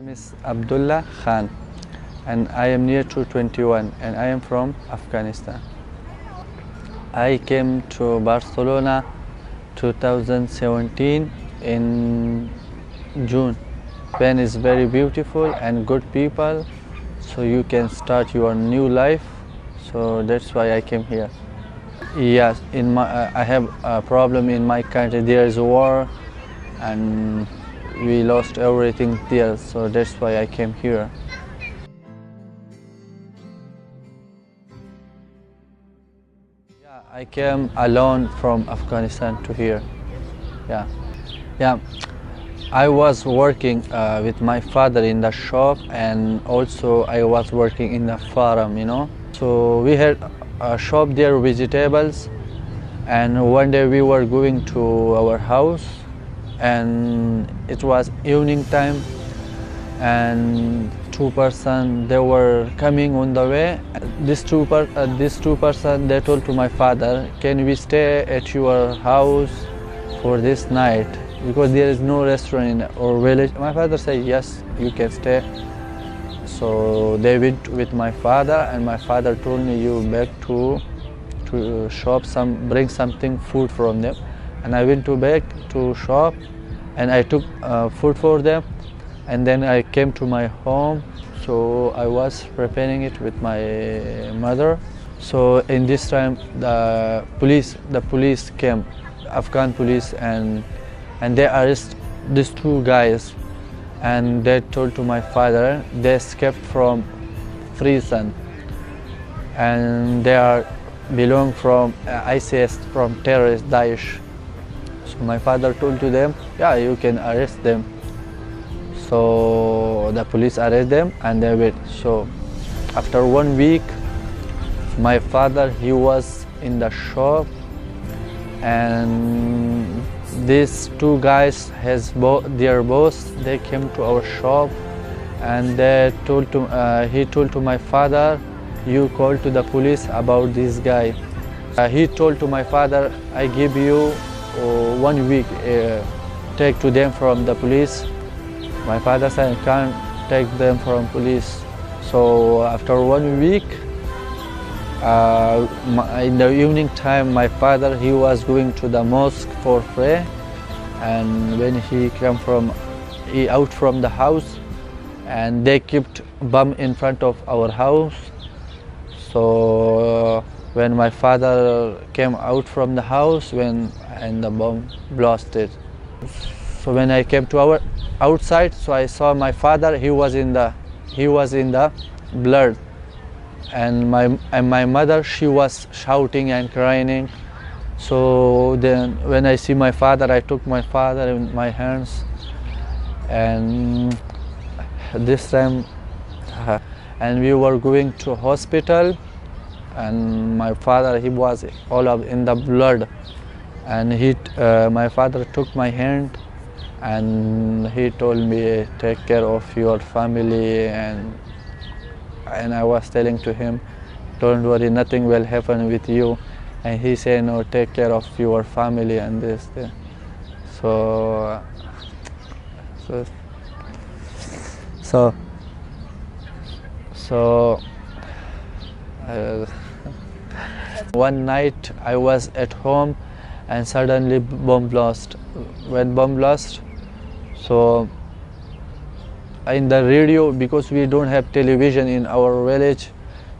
name is Abdullah Khan and I am near to 21 and I am from Afghanistan. I came to Barcelona 2017 in June. Spain is very beautiful and good people, so you can start your new life. So that's why I came here. Yes, I have a problem in my country. There is a war and we lost everything there, so that's why I came here. Yeah, I came alone from Afghanistan to here. Yeah. I was working with my father in the shop, and also I was working in the farm, So we had a shop there, vegetables, and one day we were going to our house and it was evening time and two person they were coming on the way. These two person they told to my father, can we stay at your house for this night because there is no restaurant in our village? My father said yes, you can stay. So they went with my father and my father told me, you back to shop, bring something food from them. And I went back to shop and I took food for them, and then I came to my home. So I was preparing it with my mother. So in this time the police came, Afghan police, and they arrested these two guys, and they told to my father they escaped from prison and they belong from ISIS, from terrorist Daesh. So my father told to them, yeah, you can arrest them. So the police arrest them and they wait. So after 1 week, my father, he was in the shop, and these two guys has their boss, they came to our shop and they he told to my father, you call to the police about this guy. He told to my father, I give you 1 week, take to them from the police. My father said, I can't take them from police. So after 1 week, in the evening time, my father, he was going to the mosque for prayer, and when he came out from the house, and they kept bomb in front of our house. So when my father came out from the house, and the bomb blasted. So when I came to our outside, so I saw my father, he was in the blood, and my mother, she was shouting and crying. So then when I see my father, I took my father in my hands, and this time and we were going to hospital, and my father, he was all up in the blood, and my father took my hand and he told me, take care of your family, and I was telling to him, don't worry, nothing will happen with you, and he said, no, take care of your family and this thing. So one night I was at home and suddenly bomb blast. When bomb blast, so in the radio, because we don't have television in our village,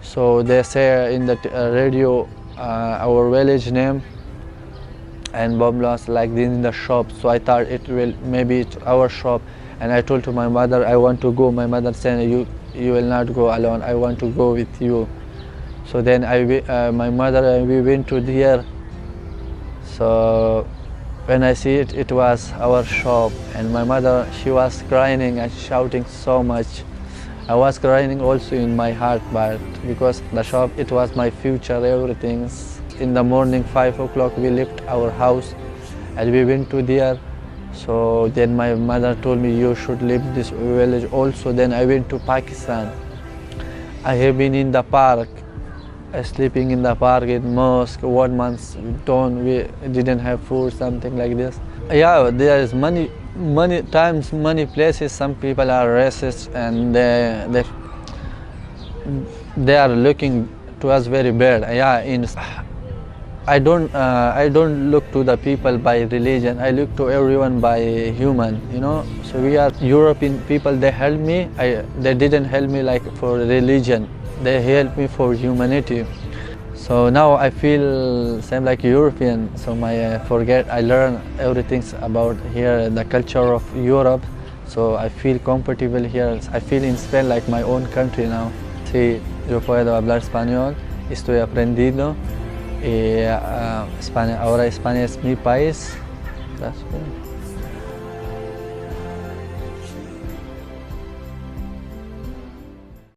so they say in the radio our village name, and bomb blast like this in the shop. So I thought maybe it's our shop, and I told to my mother, I want to go. My mother said, you will not go alone, I want to go with you. So then my mother and we went to there. So when I see it, it was our shop, and my mother, she was crying and shouting so much. I was crying also in my heart, but because the shop, it was my future, everything. In the morning, 5 o'clock, we left our house and we went to there. So then my mother told me, you should leave this village also. Then I went to Pakistan. I have been in the park, sleeping in the park, in mosque. 1 month we didn't have food, something like this. Yeah, there is many many times, many places, some people are racist and they are looking to us very bad. Yeah, I don't look to the people by religion. I look to everyone by human. You know. So we are European people. They help me. They didn't help me like for religion. They helped me for humanity. So now I feel same like European. So I learn everything about here, the culture of Europe. So I feel comfortable here. I feel in Spain like my own country now. Sí, yo puedo hablar español. Estoy aprendiendo. Y ahora España es mi país. Gracias.